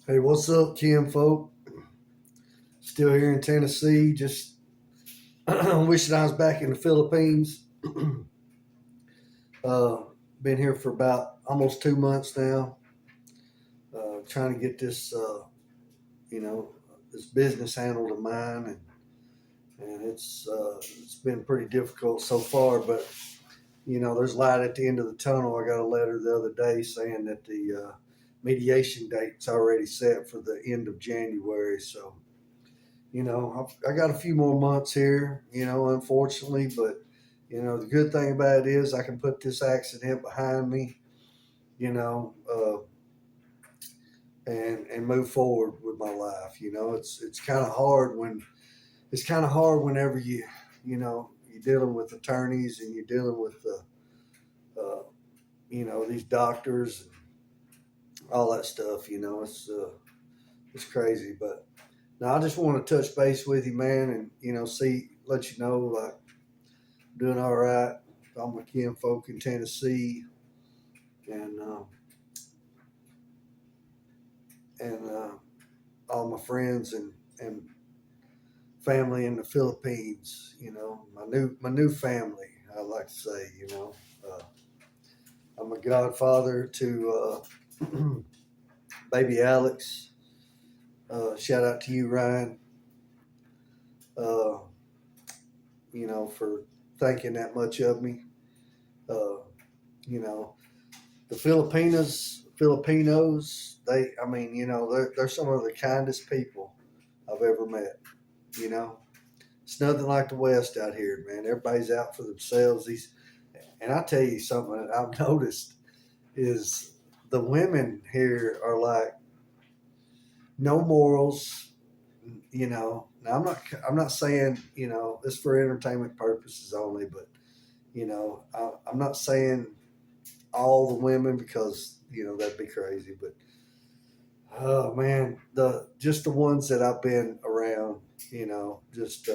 Hey, what's up, Kim folk? Still here in Tennessee. Just wishing I was back in the Philippines. uh, been here for about almost 2 months now. Trying to get this, you know, this business handled of mine, and it's been pretty difficult so far. But there's light at the end of the tunnel. I got a letter the other day saying that the mediation date's already set for the end of January. So I got a few more months here, unfortunately, but the good thing about it is I can put this accident behind me, you know, uh, and move forward with my life. It's kind of hard whenever you're dealing with attorneys and you're dealing with uh, these doctors and all that stuff. It's crazy, but now I just want to touch base with you, man, and let you know like doing all right. All my kin folk in Tennessee, and all my friends and family in the Philippines. My new family. I like to say, uh, I'm a godfather to baby Alex. Shout out to you, Ryan. Uh, for thinking that much of me. Uh, you know, the Filipinos, they're some of the kindest people I've ever met. You know, it's nothing like the West out here, man. Everybody's out for themselves. And I tell you something that I've noticed is the women here are like no morals. Now I'm not saying it's for entertainment purposes only, but I'm not saying all the women because that'd be crazy, but oh man, the ones that I've been around, just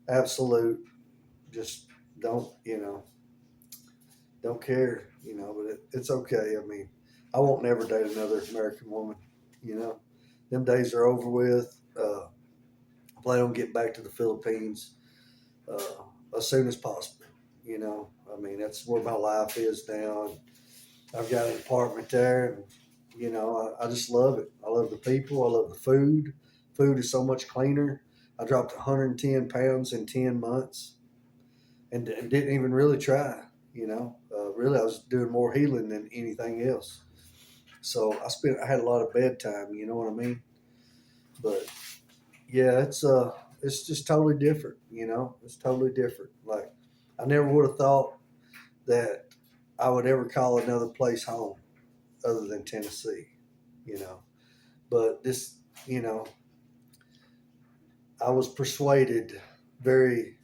absolute, just don't don't care, but it's okay. I mean, I won't never date another American woman. You know, them days are over with. I plan on getting back to the Philippines as soon as possible. I mean, that's where my life is now. And I've got an apartment there, and I just love it. I love the people. I love the food. Food is so much cleaner. I dropped 110 pounds in 10 months and didn't even really try. Really, I was doing more healing than anything else. So I had a lot of bedtime. You know what I mean? But yeah, it's just totally different. It's totally different. Like I never would have thought that I would ever call another place home other than Tennessee. You know, but this, you know, I was persuaded very.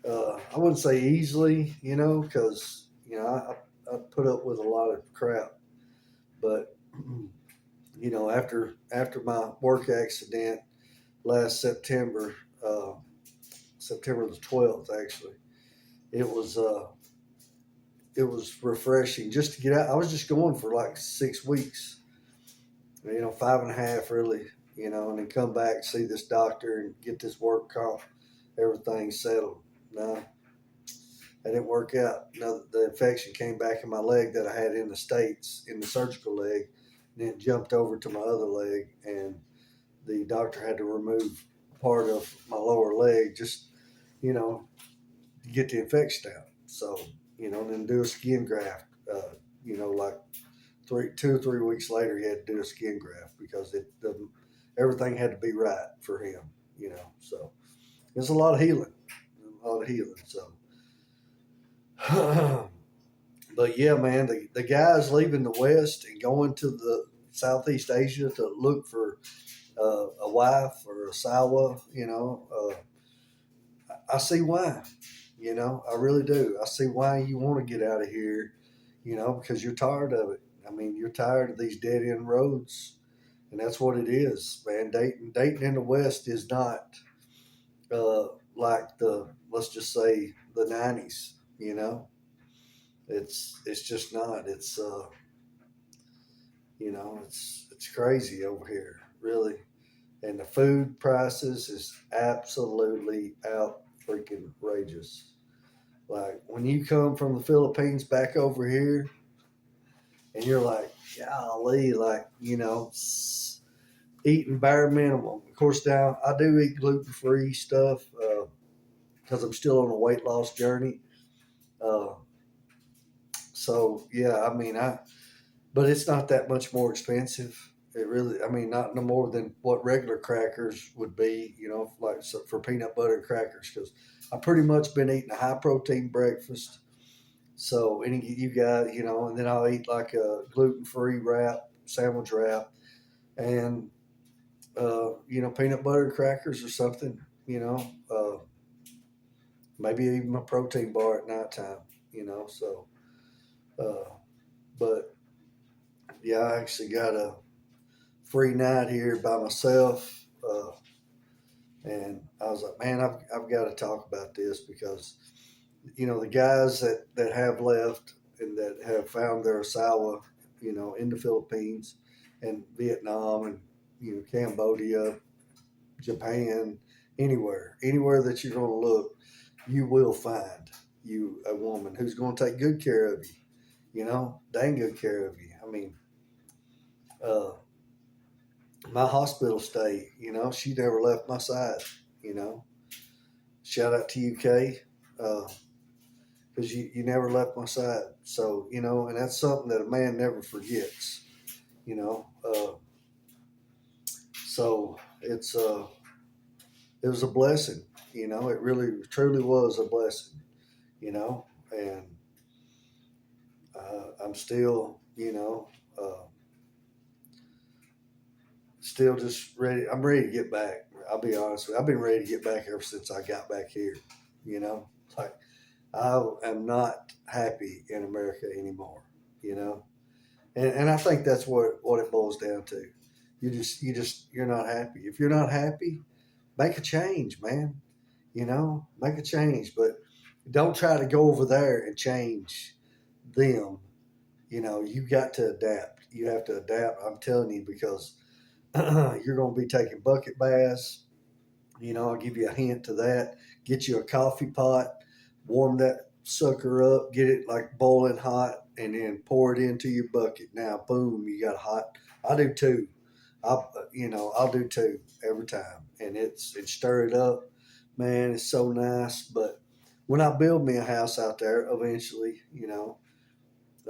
I wouldn't say easily, because I put up with a lot of crap, but after my work accident last September, September the 12th, actually, it was it was refreshing just to get out. I was just going for like 6 weeks, 5.5 really, and then come back, see this doctor, and get this work comp, everything settled. No, that didn't work out. No, the infection came back in my leg that I had in the States, in the surgical leg, and then jumped over to my other leg, and the doctor had to remove part of my lower leg just, to get the infection out. So, and then do a skin graft. Like 2 or 3 weeks later, he had to do a skin graft because everything had to be right for him. So it's a lot of healing, a lot of healing. So, but yeah, man, the guys leaving the West and going to the Southeast Asia to look for a wife or a sawa, I see why. I really do. I see why you want to get out of here, because you're tired of it. I mean, you're tired of these dead end roads, and that's what it is, man. Dating in the West is not like let's just say the '90s. It's just not. You know, it's crazy over here, really. And the food prices is absolutely out freaking outrageous. Like when you come from the Philippines back over here, and you're like, golly, like eating bare minimum. Of course, now I do eat gluten free stuff because I'm still on a weight loss journey. Uh, so yeah, I mean, but it's not that much more expensive. It really, I mean, not no more than what regular crackers would be, like for peanut butter and crackers. Because I pretty much been eating a high protein breakfast. So any you got, and then I'll eat like a gluten free wrap, sandwich wrap, and peanut butter and crackers or something. Maybe even a protein bar at nighttime. So, uh, but yeah, I actually got a free night here by myself. And I was like, man, I've got to talk about this because, the guys that have left and that have found their Asawa, in the Philippines and Vietnam and, Cambodia, Japan, anywhere that you're going to look, you will find you a woman who's going to take good care of you, dang good care of you. I mean, uh, my hospital stay, she never left my side, you know. Shout out to UK, because you never left my side. So, and that's something that a man never forgets, you know. So it was a blessing, it really truly was a blessing, and I'm still, still just ready. I'm ready to get back. I'll be honest with you. I've been ready to get back ever since I got back here. Like I am not happy in America anymore. You know, and I think that's what it boils down to. You're not happy. If you're not happy, make a change, man. Make a change, but don't try to go over there and change them. You got to adapt. You have to adapt. I'm telling you because you're going to be taking bucket baths. I'll give you a hint to that. Get you a coffee pot, warm that sucker up, get it like boiling hot, and then pour it into your bucket. Now, boom, you got hot. I do too. I'll do too every time, and it's stir it up. Man, it's so nice. But when I build me a house out there, eventually,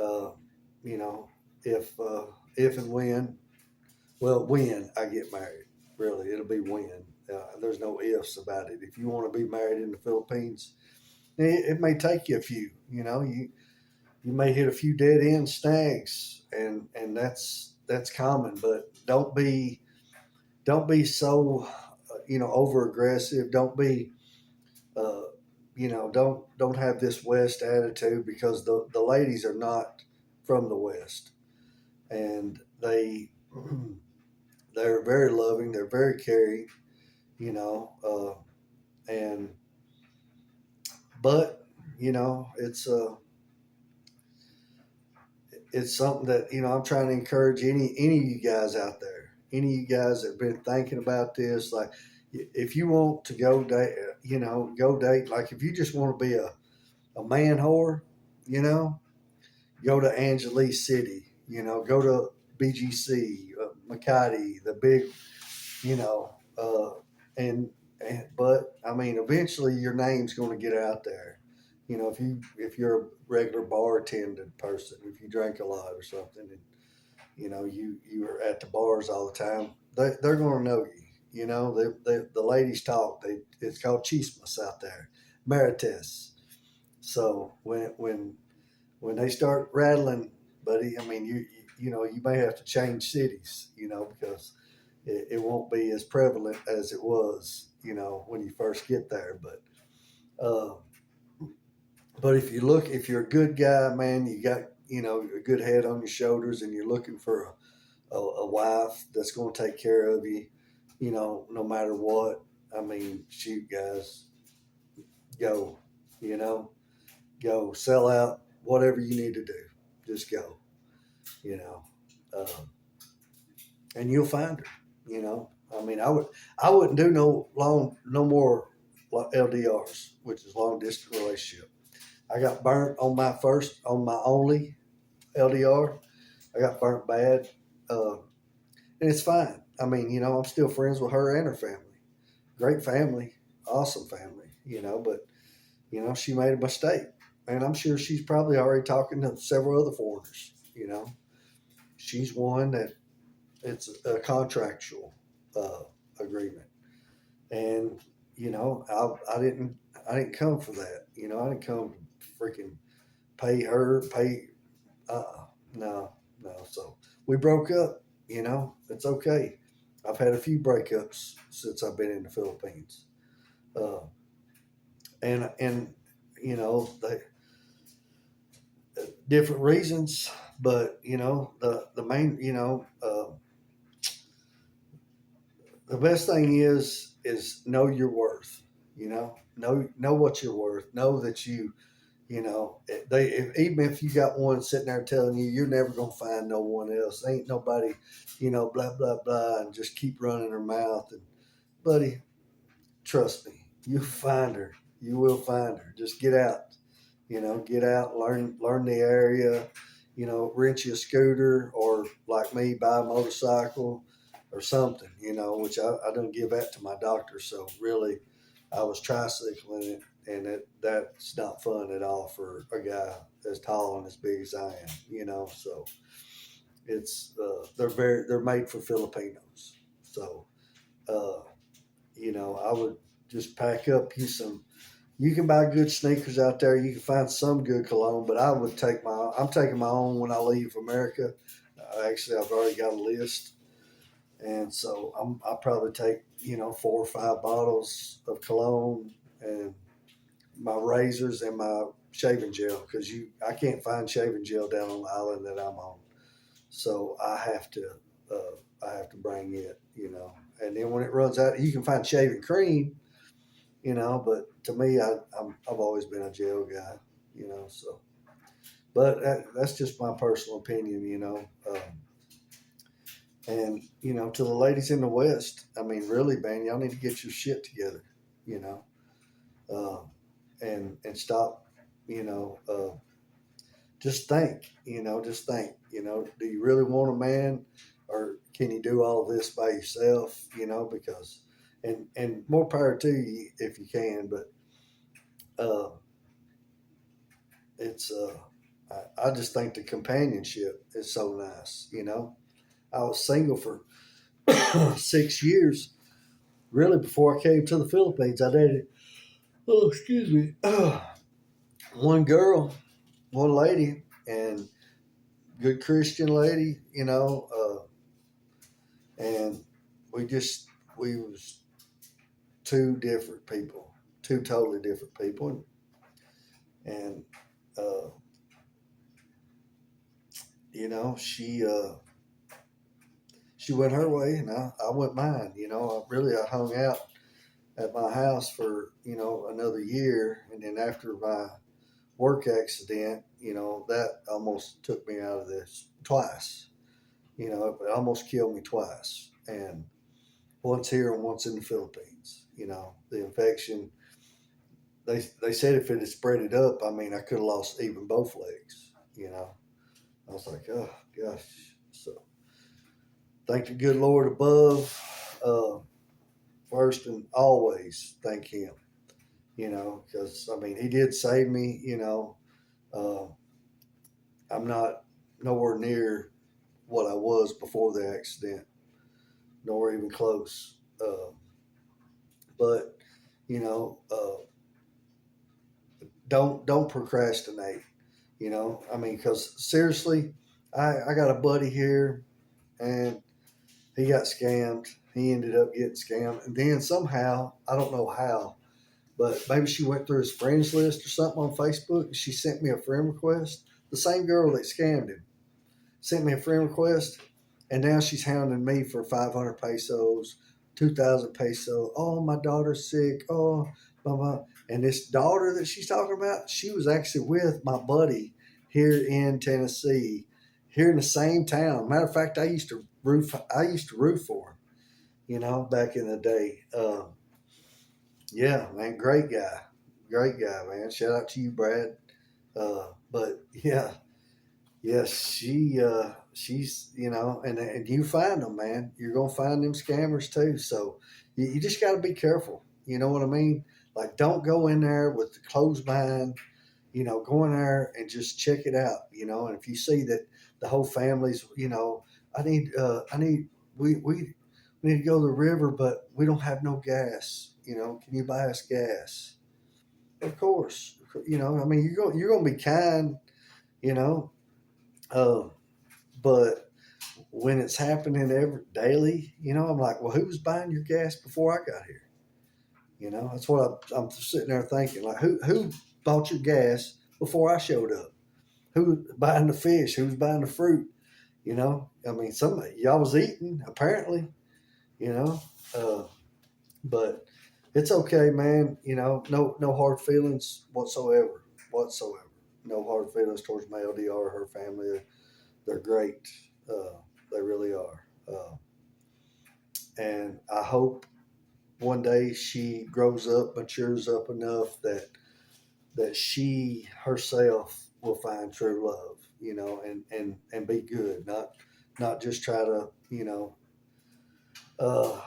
uh, you know, if and when well, when I get married, really, it'll be when. There's no ifs about it. If you want to be married in the Philippines, it may take you a few. You may hit a few dead end snags, and that's common. But don't be so over aggressive. Don't be uh, don't have this West attitude because the ladies are not from the West, and they're very loving. They're very caring. You know, and but it's something that I'm trying to encourage any of you guys out there, any of you guys that have been thinking about this, like if you want to go date, go date. Like if you just want to be a man whore, you know, go to Angeles City, go to BGC, Makati, the big, you know, but I mean, eventually your name's going to get out there. If you're a regular bartending person, if you drink a lot or something, and you are at the bars all the time, they're going to know you. The ladies talk. It's called chismas out there, marites. So when they start rattling, buddy, I mean you may have to change cities, because it won't be as prevalent as it was, when you first get there. Uh, but if you're a good guy, man, you got a good head on your shoulders, and you're looking for a wife that's going to take care of you, no matter what. I mean, shoot, guys, go, you know, go sell out whatever you need to do. Just go, you know. and you'll find her. You know, I mean, I wouldn't do no more LDRs, which is long distance relationship. I got burnt on my only LDR. I got burnt bad, and it's fine. I mean, you know, I'm still friends with her and her family. Great family, awesome family. You know, but you know, she made a mistake, and I'm sure she's probably already talking to several other foreigners. You know, she's one that it's a contractual uh, agreement, and you know, I didn't come for that. You know, I didn't come to freaking pay. Uh, no, no. So we broke up. You know, it's okay. I've had a few breakups since I've been in the Philippines, uh, and you know, they different reasons, but you know, the main, you know, the best thing is know your worth. You know what you're worth. Know that you know even if you got one sitting there telling you you're never gonna find no one else, ain't nobody, you know, blah blah blah, and just keep running her mouth. And buddy, trust me, you'll find her. You will find her. Just get out. You know, get out, learn the area. You know, rent you a scooter, or like me, buy a motorcycle or something. You know, which I don't give that to my doctor. So really, I was tricycling it, and that's not fun at all for a guy as tall and as big as I am. You know, so it's they're made for Filipinos. So uh, you know, I would just pack up you some. You can buy good sneakers out there. You can find some good cologne, but I would take my. I'm taking my own when I leave America. Actually, I've already got a list, and so I'll probably take, you know, 4 or 5 bottles of cologne and my razors and my shaving gel, because I can't find shaving gel down on the island that I'm on, so I have to bring it, you know. And then when it runs out, you can find shaving cream, you know. But to me, I've always been a gel guy, you know. So, but that's just my personal opinion, you know. And you know, to the ladies in the West, I mean, really, man, y'all need to get your shit together, you know, and stop, you know, just think, you know, just think, you know, do you really want a man, or can you do all this by yourself, you know? Because and more power to you if you can, but uh, it's I just think the companionship is so nice, you know. I was single for 6 years, really, before I came to the Philippines. I dated, oh, excuse me, one girl, one lady, and good Christian lady, you know, and we just we was two different people, two totally different people, and uh, you know, she went her way, and I went mine. You know, I hung out at my house for, you know, another year, and then after my work accident, you know, that almost took me out of this twice. You know, it almost killed me twice, and once here and once in the Philippines. You know, the infection. They said if it had spread it up, I mean, I could have lost even both legs. You know, I was like, oh gosh. So thank the good Lord above. Uh, First and always thank Him. You know, because I mean, He did save me. You know, uh, I'm not nowhere near what I was before the accident, nor even close. But you know, don't procrastinate. You know, I mean, because seriously, I got a buddy here, and he got scammed. He ended up getting scammed, and then somehow, I don't know how, but maybe she went through his friends list or something on Facebook, and she sent me a friend request. The same girl that scammed him sent me a friend request, and now she's hounding me for 500 pesos, 2,000 pesos. Oh, my daughter's sick. Oh, blah, blah. And this daughter that she's talking about, she was actually with my buddy here in Tennessee, here in the same town. Matter of fact, I used to used to root for him, you know, back in the day. Yeah, man, great guy, man. Shout out to you, Brad. But yeah, yes, she's, you know, and you find them, man. You're gonna find them scammers too. So you just got to be careful. You know what I mean? Like, don't go in there with the closed mind. You know, go in there and just check it out. You know, and if you see that the whole family's, you know, I need, we need to go to the river, but we don't have no gas. You know, can you buy us gas? Of course. You know, I mean, you're gonna be kind. You know, um, but when it's happening every daily, you know, I'm like, well, who was buying your gas before I got here? You know, that's what I'm sitting there thinking. Like, who bought your gas before I showed up? Who was buying the fish? Who's buying the fruit? You know, I mean, somebody y'all was eating apparently. You know, uh, but it's okay, man. You know, no hard feelings whatsoever. No hard feelings towards Mel DR or her family. They're great. They really are. And I hope one day she grows up, matures up enough that she herself will find true love, you know, and be good, not just try to, you know, uh,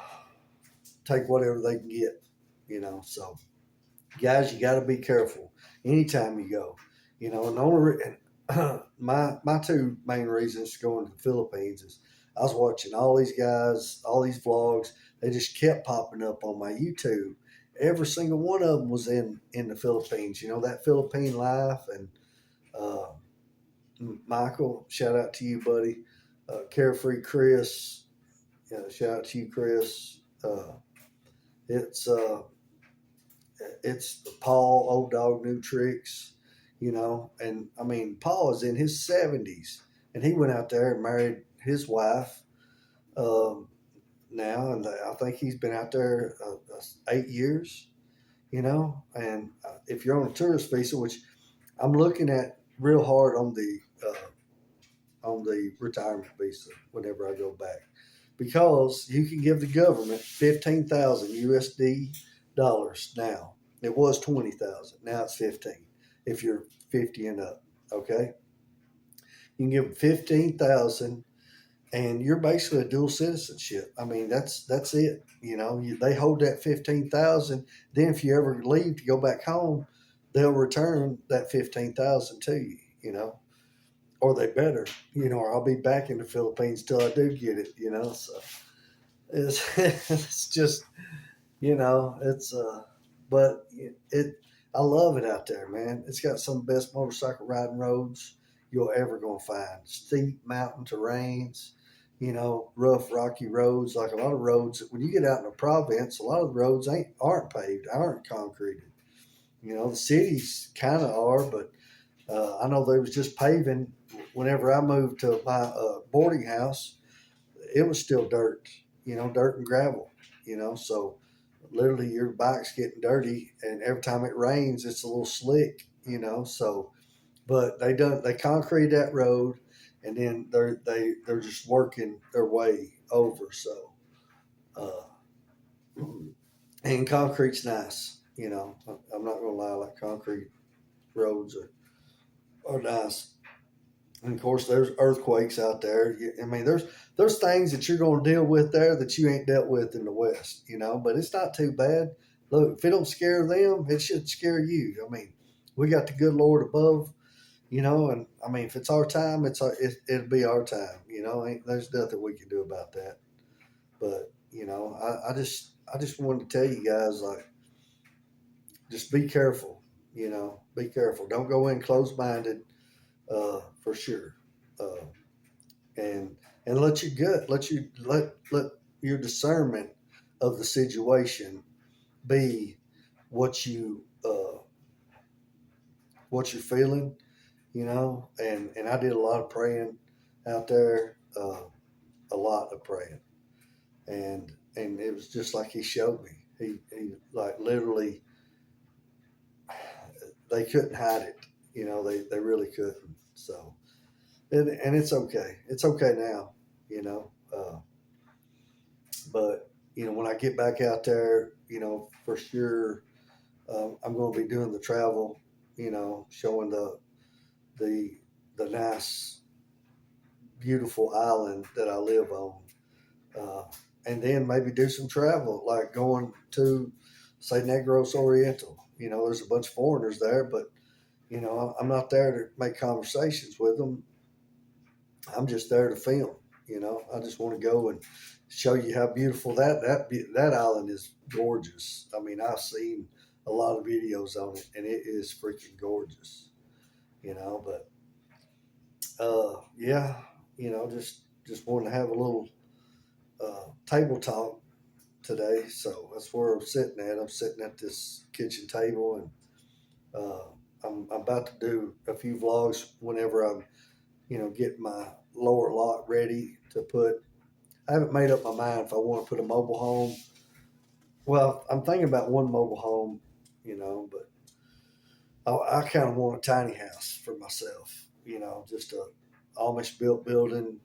take whatever they can get, you know. So, guys, you got to be careful anytime you go, you know. And the only my two main reasons going to the Philippines is I was watching all these guys, all these vlogs. They just kept popping up on my YouTube. Every single one of them was in the Philippines. You know, that Philippine life. And uh, Michael, shout out to you, buddy. Carefree Chris, shout out to you, Chris. It's it's Paul, Old Dog New Tricks, you know. And I mean, Paul is in his 70s, and he went out there and married his wife um, now, and I think he's been out there 8 years, you know. And if you're on a tourist visa, which I'm looking at real hard on the retirement visa whenever I go back, because you can give the government 15,000 USD dollars now. It was 20,000. Now it's 15. If you're 50 and up, okay, you can give them 15,000, and you're basically a dual citizenship. I mean, that's it. You know, they hold that 15,000. Then if you ever leave to go back home, they'll return that 15,000 to you. You know, or they better. You know, or I'll be back in the Philippines till I do get it. You know, so it's just, you know, but I love it out there, man. It's got some of the best motorcycle riding roads you'll ever gonna find. Steep mountain terrains, you know, rough rocky roads. Like a lot of roads, when you get out in the province, a lot of the roads aren't paved, aren't concreted. You know, the cities kind of are, but I know they was just paving. Whenever I moved to my boarding house, it was still dirt, you know, dirt and gravel, you know. So literally your bike's getting dirty, and every time it rains, it's a little slick, you know. So, but they concrete that road, and then they're just working their way over. So, uh, and concrete's nice, you know. I'm not gonna lie, like concrete roads are nice. And of course, there's earthquakes out there. I mean, there's things that you're going to deal with there that you ain't dealt with in the West, you know. But it's not too bad. Look, if it don't scare them, it should scare you. I mean, we got the good Lord above, you know. And I mean, if it's our time, it'll be our time, you know. There's nothing we can do about that. But you know, I just wanted to tell you guys, like, just be careful. You know, be careful. Don't go in closed minded, for sure. Uh, and let your gut, let your discernment of the situation be what what you're feeling, you know. And I did a lot of praying out there, a lot of praying, and it was just like he showed me. He like literally, they couldn't hide it, you know. They really couldn't. So and it's okay. It's okay now, you know. But when I get back out there, for sure, I'm going to be doing the travel. Showing the the nice, beautiful island that I live on, uh, and then maybe do some travel, like going to, say, Negros Oriental. There's a bunch of foreigners there, but I'm not there to make conversations with them. I'm just there to film. I just want to go and show you how beautiful that island is. Gorgeous. I mean, I've seen a lot of videos on it, and it is freaking gorgeous. But yeah, just wanted to have a little table talk today. So that's where I'm sitting at. I'm sitting at this kitchen table, and I'm about to do a few vlogs whenever I'm get my lower lot ready to put. I haven't made up my mind if I want to put a mobile home. Well, I'm thinking about one mobile home, but I kind of want a tiny house for myself. Just a Amish built building.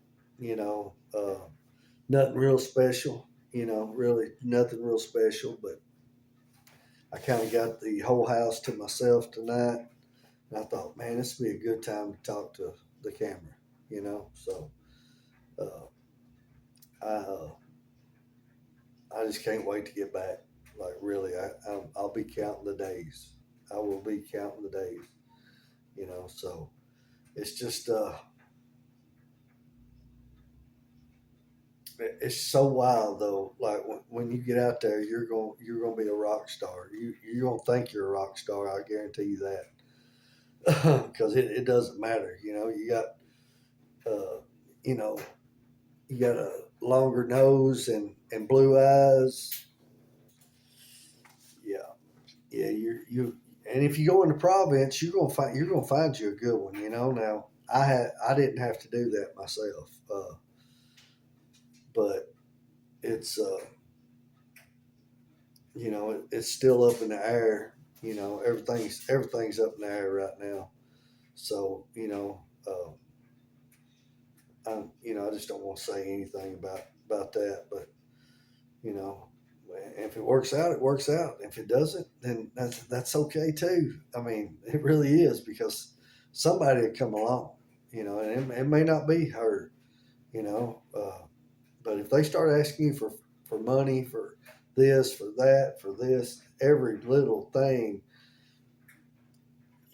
Nothing real special. Really nothing real special. But I kind of got the whole house to myself tonight, and I thought, man, this would be a good time to talk to the camera. So uh, I I just can't wait to get back. Like really, I'll be counting the days. I will be counting the days. So it's just it's so wild though. Like when you get out there, you're gonna be a rock star. You're gonna think you're a rock star. I guarantee you that, because it doesn't matter. You got uh, you know you got a longer nose and blue eyes. Yeah, yeah, you and if you go into province, you're gonna find you a good one. Now I didn't have to do that myself, but it's it's still up in the air. Everything's up in the air right now. So I just don't want to say anything about that, but you know. If it works out, it works out. If it doesn't, then that's okay too. I mean, it really is because somebody will come along, and it may not be her, you know. But if they start asking you for money, for this, for that, for this, every little thing,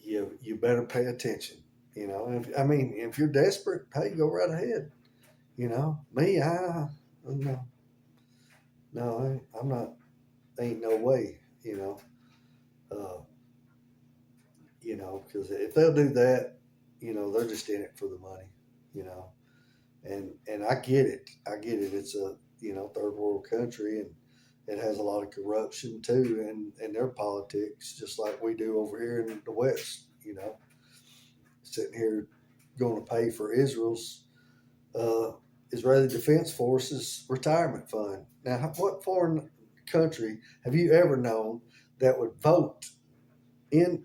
you better pay attention. If you're desperate, hey, go right ahead. Me, no, no, I'm not. Ain't no way. Uh, because if they'll do that, they're just in it for the money, you know, and I get it. I get it. It's a, third world country, and it has a lot of corruption too, and their politics, just like we do over here in the West, sitting here going to pay for uh, Israeli Defense Forces retirement fund. Now, what foreign country have you ever known that would vote in,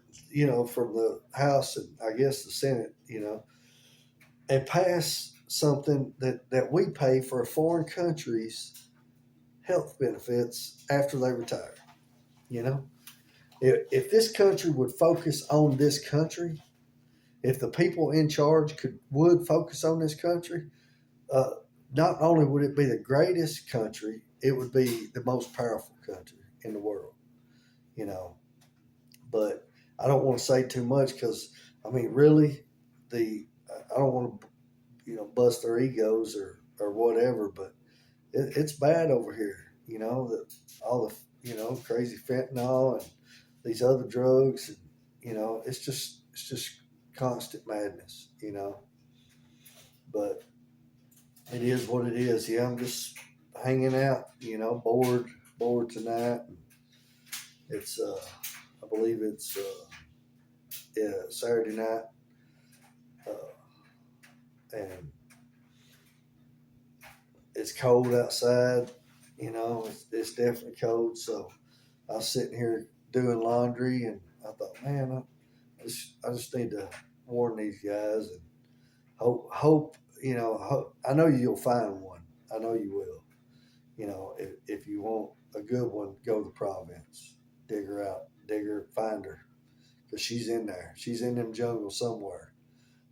from the House and I guess the Senate, and pass something that we pay for a foreign country's health benefits after they retire? You know, if this country would focus on this country, if the people in charge would focus on this country, uh, not only would it be the greatest country, it would be the most powerful country in the world. You know, but I don't want to say too much because I mean, really, I don't want to bust their egos or whatever, but it's bad over here. All the crazy fentanyl and these other drugs, and it's just constant madness. But it is what it is. Yeah, I'm just hanging out. Bored tonight. It's I believe it's yeah, Saturday night, and it's cold outside. It's definitely cold. So I was sitting here doing laundry, and I thought, man, I just need to warn these guys and hope I know you'll find one. I know you will. You know, if you want a good one, go to the province. Dig her out. Dig her, find her. Because she's in there. She's in them jungles somewhere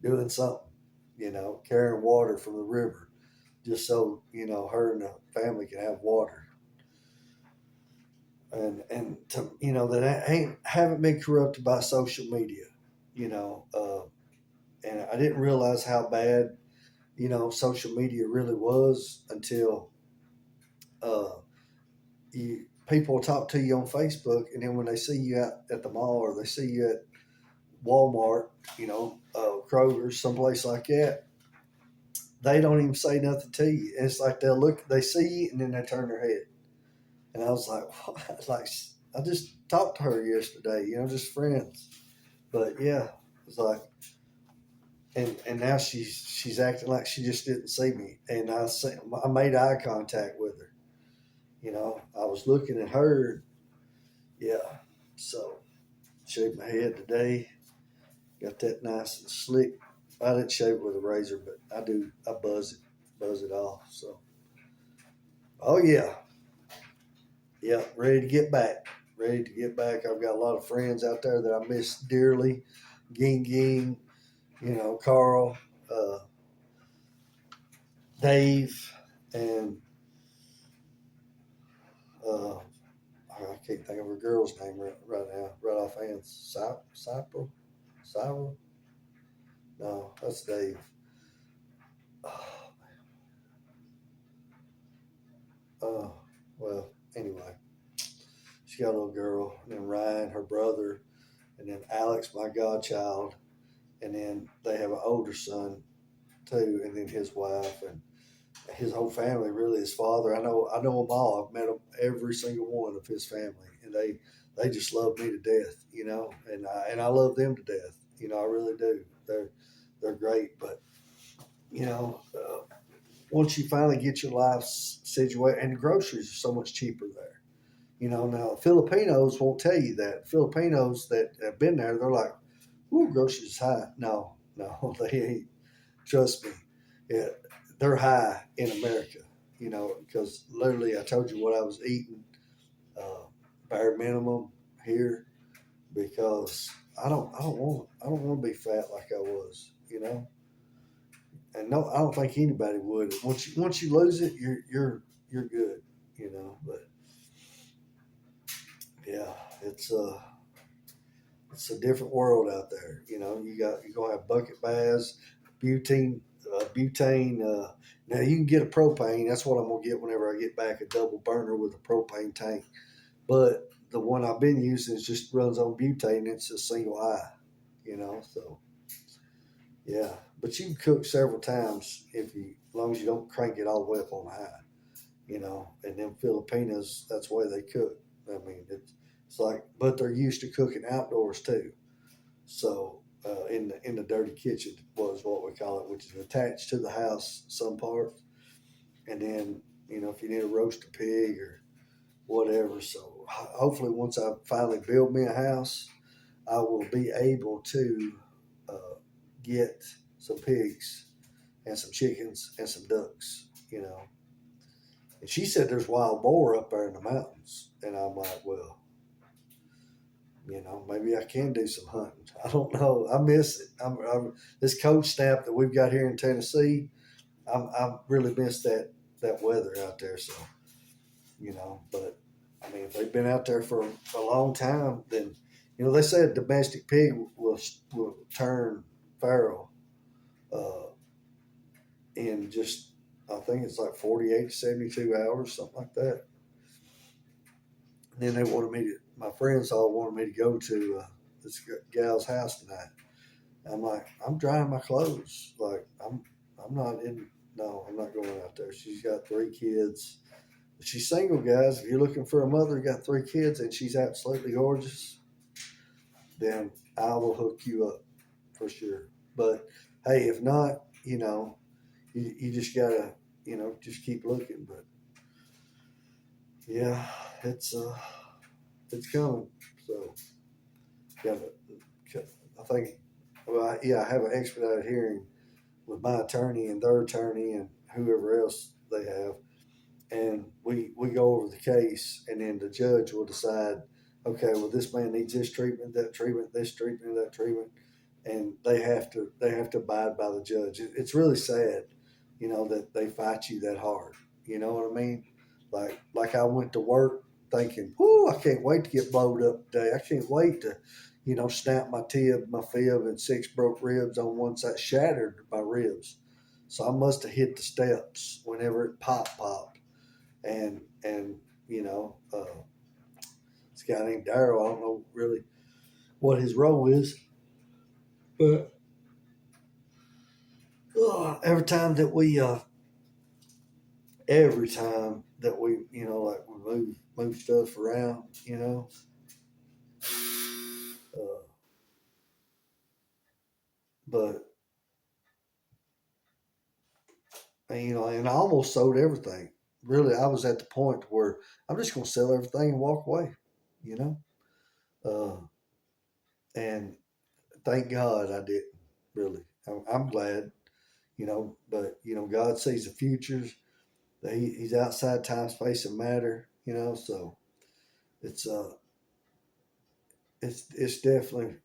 doing something, you know, carrying water from the river just so, you know, her and the family can have water. And to, you know, that ain't haven't been corrupted by social media, you know. And I didn't realize how bad, you know, social media really was until uh, people talk to you on Facebook, and then when they see you out at the mall or they see you at Walmart, you know, Kroger, someplace like that, they don't even say nothing to you. And it's like they'll look, they see you, and then they turn their head. And I was like, what? Like, I just talked to her yesterday, you know, just friends. But yeah, it's like, and now she's acting like she just didn't see me. And I made eye contact with her. You know, I was looking at her. Yeah, so shaved my head today. Got that nice and slick. I didn't shave it with a razor, but I do. I buzz it off. So, oh yeah, yeah, ready to get back. Ready to get back. I've got a lot of friends out there that I miss dearly. Ging, you know, Carl, uh, Dave, and uh, I can't think of a girl's name right now, right off hands. Cypher? Cypher? No, that's Dave. Uh, well, anyway, she got a little girl, and then Ryan, her brother, and then Alex, my godchild, and then they have an older son too, and then his wife and his whole family. Really, his father. I know them all. I've met them, every single one of his family, and they just love me to death, you know, and I love them to death. You know, I really do. They're great, but you know, once you finally get your life situated, and the groceries are so much cheaper there. You know, now Filipinos won't tell you that. Filipinos that have been there, they're like, "Ooh, groceries high." No, no, they ain't. Trust me, yeah, they're high in America. You know, because literally, I told you what I was eating, bare minimum here, because I don't want to be fat like I was. You know, and no, I don't think anybody would. Once you lose it, you're good. You know, but yeah, it's it's a different world out there. You know, you're gonna have bucket baths, butane, butane. Now you can get a propane. That's what I'm gonna get whenever I get back, a double burner with a propane tank. But the one I've been using is just runs on butane. It's a single eye. You know, so yeah. But you can cook several times as long as you don't crank it all the way up on high. You know, and them Filipinos, that's the way they cook. I mean, it's like, but they're used to cooking outdoors too. So in the dirty kitchen was what we call it, which is attached to the house some parts, and then you know if you need to roast a pig or whatever. So hopefully once I finally build me a house, I will be able to uh, get some pigs and some chickens and some ducks. You know, and she said there's wild boar up there in the mountains, and I'm like, well, you know, maybe I can do some hunting. I don't know. I miss it. This cold snap that we've got here in Tennessee. I really miss that weather out there. So you know, but I mean, if they've been out there for a long time, then you know they say a domestic pig will turn feral uh, in just I think it's like 48 to 72 hours, something like that. And then they wanted me to. My friends all wanted me to go to this gal's house tonight. I'm like, I'm drying my clothes. Like, I'm not in. No, I'm not going out there. She's got three kids. She's single, guys. If you're looking for a mother who got three kids and she's absolutely gorgeous, then I will hook you up for sure. But hey, if not, you know, you just gotta, you know, just keep looking. But yeah, it's coming. So got I think, well, yeah, I have an expedited hearing with my attorney and their attorney and whoever else they have, and we go over the case, and then the judge will decide, okay, well, this man needs this treatment, that treatment, this treatment, that treatment, and they have to abide by the judge. It's really sad, that they fight you that hard. You know what I mean? Like I went to work thinking, "Whoo, I can't wait to get blowed up today. I can't wait to, snap my my fib, and 6 broke ribs on one side, shattered my ribs. So I must have hit the steps whenever it popped, and this guy named Daryl. I don't know really what his role is, but every time that we like we move stuff around, uh, but and I almost sold everything. Really, I was at the point where I'm just going to sell everything and walk away, you know. Uh, and thank God I didn't. Really, I'm glad, But God sees the futures. That He's outside time, space, and matter. So it's it's definitely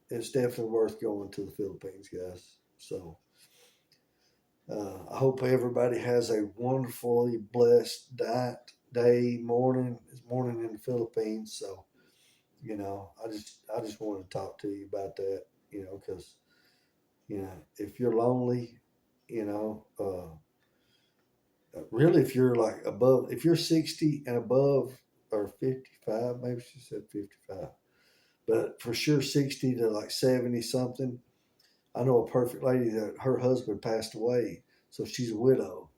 worth going to the Philippines, guys. So I hope everybody has a wonderfully blessed morning. It's morning in the Philippines, so I just wanted to talk to you about that, because if you're lonely, you know, really, if you're like above, if you're 60 and above, or 55, maybe she said 55, but for sure 60 to like 70 something. I know a perfect lady that her husband passed away, so she's a widow,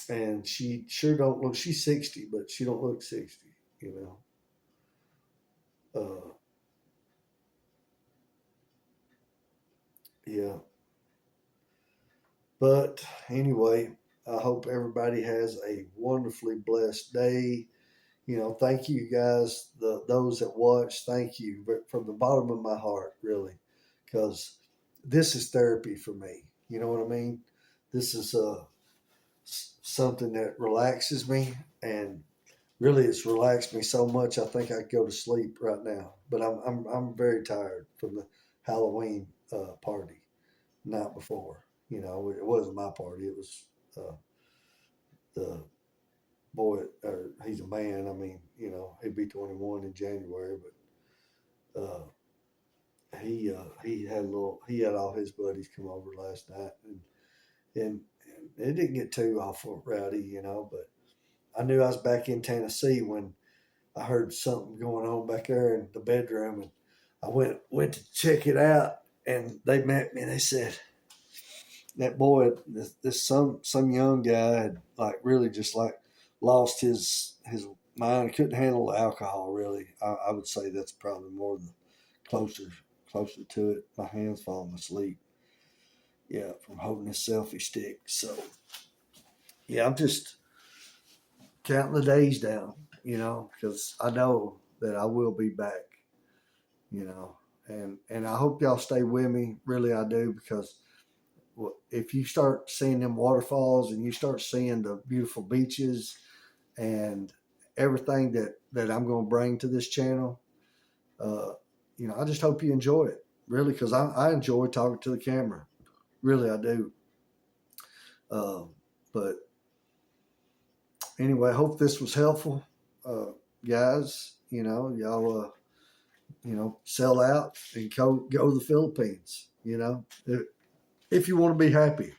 and she sure don't look. She's 60, but she don't look 60, Uh, yeah, but anyway, I hope everybody has a wonderfully blessed day. Thank you guys, those that watch. Thank you from the bottom of my heart, really, because this is therapy for me. You know what I mean? This is something that relaxes me, and really, it's relaxed me so much. I think I could go to sleep right now, but I'm very tired from the Halloween party night before. It wasn't my party. It was uh, the boy. He's a man. I mean, he'd be 21 in January, but he had all his buddies come over last night, and it didn't get too awful rowdy, But I knew I was back in Tennessee when I heard something going on back there in the bedroom, and I went to check it out, and they met me and they said that boy, this some young guy had like really just like lost his mind, couldn't handle the alcohol. Really, I would say that's probably more the closer closer to it. My hands falling asleep. Yeah, from holding this selfie stick. So yeah, I'm just counting the days down, because I know that I will be back, you know, and I hope y'all stay with me. Really, I do, because if you start seeing them waterfalls and you start seeing the beautiful beaches and everything that I'm going to bring to this channel, uh, I just hope you enjoy it, really, because I enjoy talking to the camera. Really, I do. Um, but anyway, I hope this was helpful, guys. Y'all, sell out and go to the Philippines. If you want to be happy,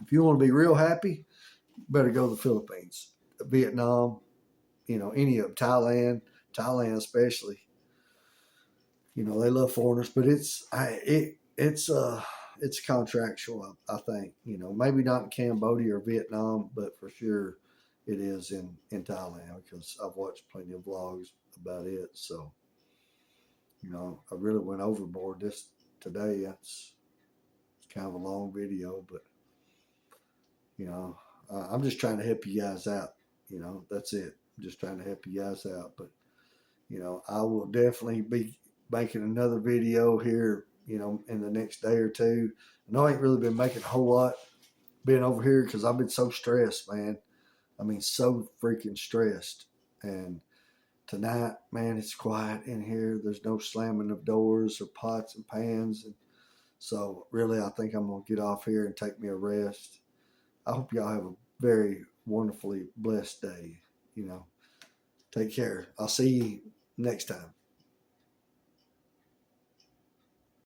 if you want to be real happy, better go to the Philippines, Vietnam, any of them, Thailand especially. They love foreigners, but it's contractual. I think maybe not in Cambodia or Vietnam, but for sure it is in Thailand, because I've watched plenty of vlogs about it. So I really went overboard this today. It's kind of a long video, but I'm just trying to help you guys out. That's it. I'm just trying to help you guys out. But I will definitely be making another video here, in the next day or two. I know I ain't really been making a whole lot being over here because I've been so stressed, man. I mean, so freaking stressed. And tonight, man, it's quiet in here. There's no slamming of doors or pots and pans. And so, really, I think I'm going to get off here and take me a rest. I hope y'all have a very wonderfully blessed day. You know, take care. I'll see you next time.